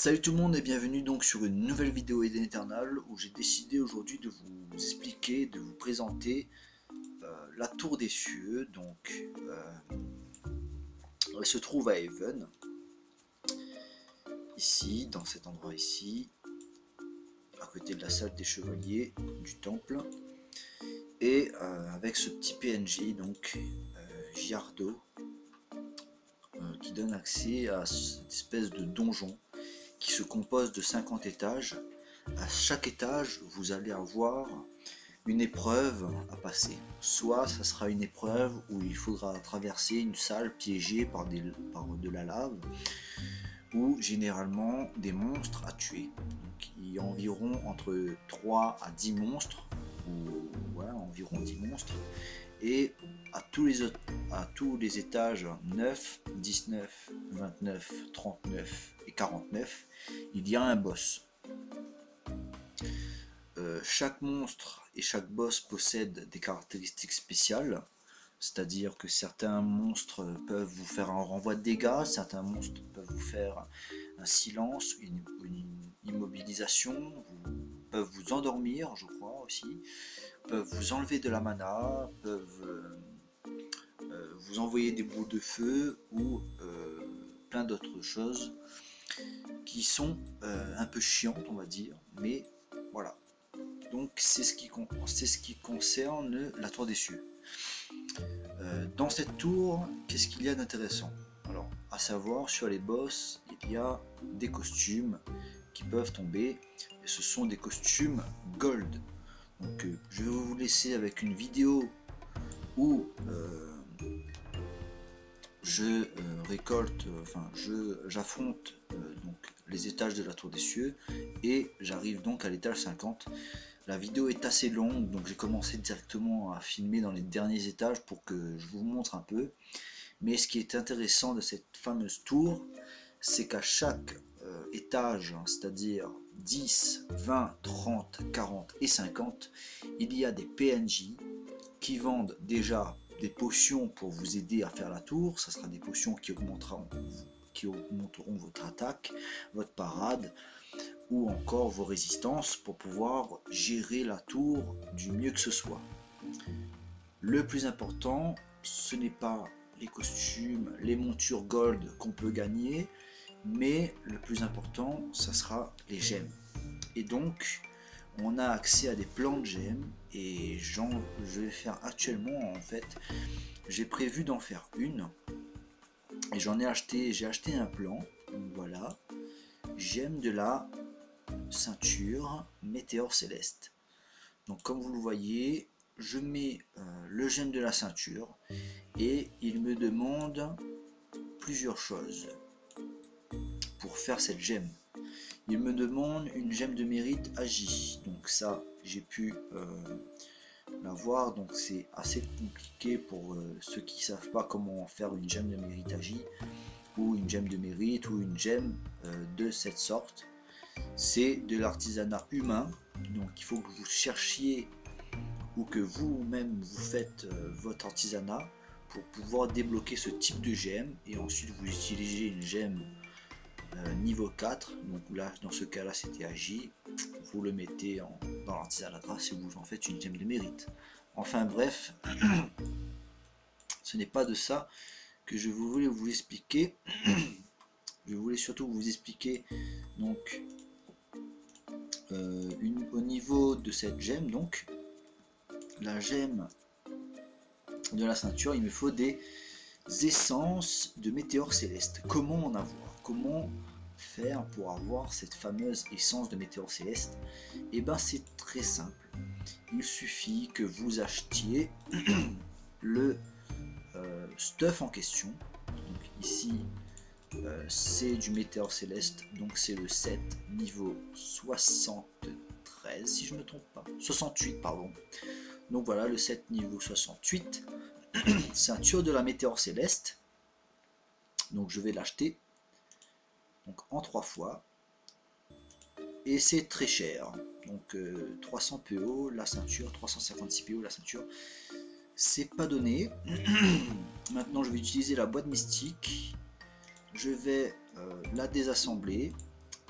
Salut tout le monde et bienvenue donc sur une nouvelle vidéo Eden Eternal où j'ai décidé aujourd'hui de vous expliquer, de vous présenter la Tour des Cieux. Donc elle se trouve à Haven, ici, dans cet endroit ici, à côté de la salle des chevaliers du temple, et avec ce petit PNJ, donc Giardo, qui donne accès à cette espèce de donjon qui se compose de 50 étages. À chaque étage, vous allez avoir une épreuve à passer. Soit ça sera une épreuve où il faudra traverser une salle piégée par de la lave, ou généralement des monstres à tuer. Donc, il y a environ entre 3 à 10 monstres, ou voilà, environ 10 monstres. Et à tous les étages 9, 19, 29, 39 et 49, il y a un boss. Chaque monstre et chaque boss possède des caractéristiques spéciales, c'est-à-dire que certains monstres peuvent vous faire un renvoi de dégâts, certains monstres peuvent vous faire un silence, une immobilisation, peuvent vous endormir, je crois aussi, peuvent vous enlever de la mana, peuvent vous envoyer des boules de feu ou plein d'autres choses qui sont un peu chiantes, on va dire, mais voilà. Donc c'est ce qui concerne la Tour des Cieux. Dans cette tour, qu'est-ce qu'il y a d'intéressant? Alors, à savoir, sur les boss, il y a des costumes qui peuvent tomber, et ce sont des costumes gold. Donc je vais vous laisser avec une vidéo où je récolte, j'affronte donc les étages de la Tour des Cieux, et j'arrive donc à l'étage 50. La vidéo est assez longue, donc j'ai commencé directement à filmer dans les derniers étages pour que je vous montre un peu. Mais ce qui est intéressant de cette fameuse tour, c'est qu'à chaque étage, c'est-à-dire 10, 20, 30, 40 et 50, il y a des PNJ qui vendent déjà des potions pour vous aider à faire la tour. Ça sera des potions qui augmenteront votre attaque, votre parade, ou encore vos résistances pour pouvoir gérer la tour du mieux que ce soit. Le plus important, ce n'est pas les costumes, les montures gold qu'on peut gagner, mais le plus important, ça sera les gemmes. Et donc, on a accès à des plans de gemmes, et je vais faire actuellement, en fait, j'ai prévu d'en faire une, et j'ai acheté un plan, voilà, gemme de la ceinture météore céleste. Donc comme vous le voyez, je mets le gemme de la ceinture, et il me demande plusieurs choses pour faire cette gemme. Il me demande une gemme de mérite agi, donc ça j'ai pu l'avoir, donc c'est assez compliqué pour ceux qui savent pas comment faire une gemme de mérite agi, ou une gemme de mérite, ou une gemme de cette sorte. C'est de l'artisanat humain, donc il faut que vous cherchiez, ou que vous-même vous faites votre artisanat pour pouvoir débloquer ce type de gemme, et ensuite vous utilisez une gemme niveau 4, donc là dans ce cas là c'était agi, vous le mettez dans l'artisanat grâce et vous en faites une gemme de mérite. Enfin bref, ce n'est pas de ça que je voulais vous expliquer. Je voulais surtout vous expliquer donc au niveau de cette gemme, donc la gemme de la ceinture, il me faut des essences de météore céleste. Comment en avoir? Comment faire pour avoir cette fameuse essence de météore céleste? Et ben c'est très simple. Il suffit que vous achetiez le stuff en question. Donc ici c'est du météore céleste, donc c'est le set niveau 73 si je ne me trompe pas, 68 pardon. Donc voilà le set niveau 68, ceinture de la météore céleste. Donc je vais l'acheter donc en 3 fois, et c'est très cher, donc 300 PO la ceinture, 356 PO la ceinture, c'est pas donné. Maintenant je vais utiliser la boîte mystique, je vais la désassembler,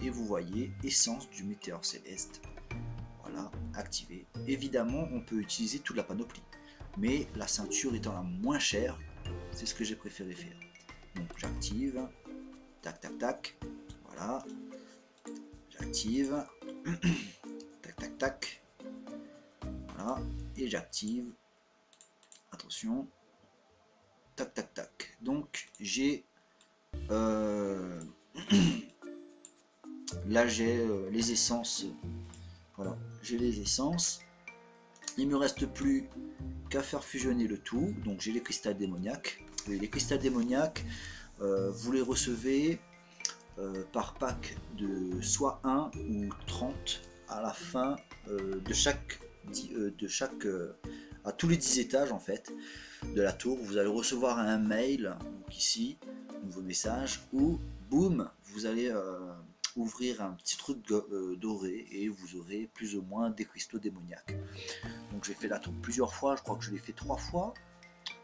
et vous voyez essence du météore céleste. Voilà, activé. Évidemment, on peut utiliser toute la panoplie, mais la ceinture étant la moins chère, c'est ce que j'ai préféré faire. Donc j'active, tac tac tac, voilà, j'active, tac tac tac, voilà, et j'active, attention, tac tac tac. Donc j'ai là j'ai les essences, voilà, j'ai les essences. Il me reste plus qu'à faire fusionner le tout. Donc j'ai les cristals démoniaques. Et les cristals démoniaques, vous les recevez par pack de soit 1 ou 30 à la fin de chaque à tous les 10 étages en fait de la tour. Vous allez recevoir un mail, donc ici, nouveau message, où boum, vous allez ouvrir un petit truc doré et vous aurez plus ou moins des cristaux démoniaques. Donc j'ai fait la tour plusieurs fois, je crois que je l'ai fait 3 fois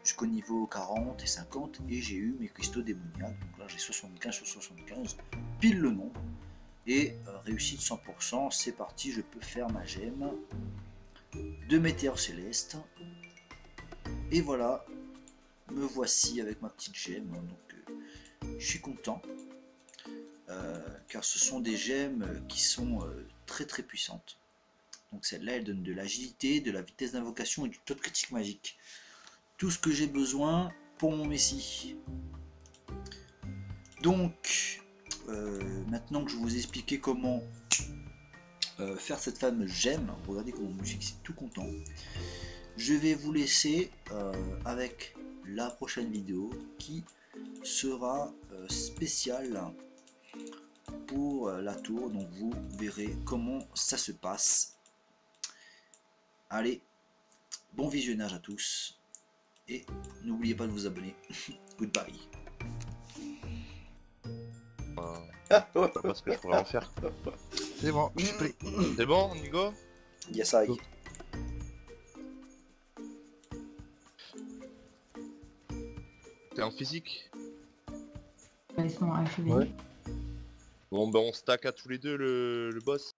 jusqu'au niveau 40 et 50 et j'ai eu mes cristaux démoniaques. Donc là j'ai 75 sur 75, pile le nombre, et réussite 100%. C'est parti, je peux faire ma gemme de météore céleste et voilà, me voici avec ma petite gemme. Donc je suis content car ce sont des gemmes qui sont très très puissantes. Donc celle-là elle donne de l'agilité, de la vitesse d'invocation et du taux de critique magique. Tout ce que j'ai besoin pour mon messie. Donc maintenant que je vous ai expliqué comment faire cette fameuse gemme, regardez comment mon musique c'est tout content, je vais vous laisser avec la prochaine vidéo qui sera spéciale pour la tour, donc vous verrez comment ça se passe. Allez, bon visionnage à tous et n'oubliez pas de vous abonner. Goodbye. Je sais pas ce que je pourrais en faire. C'est bon, je suis prêt. C'est bon, Nigo? Yes, I. T'es en physique? Ils sont achevés. Ouais. Bon, ben on stack à tous les deux le boss.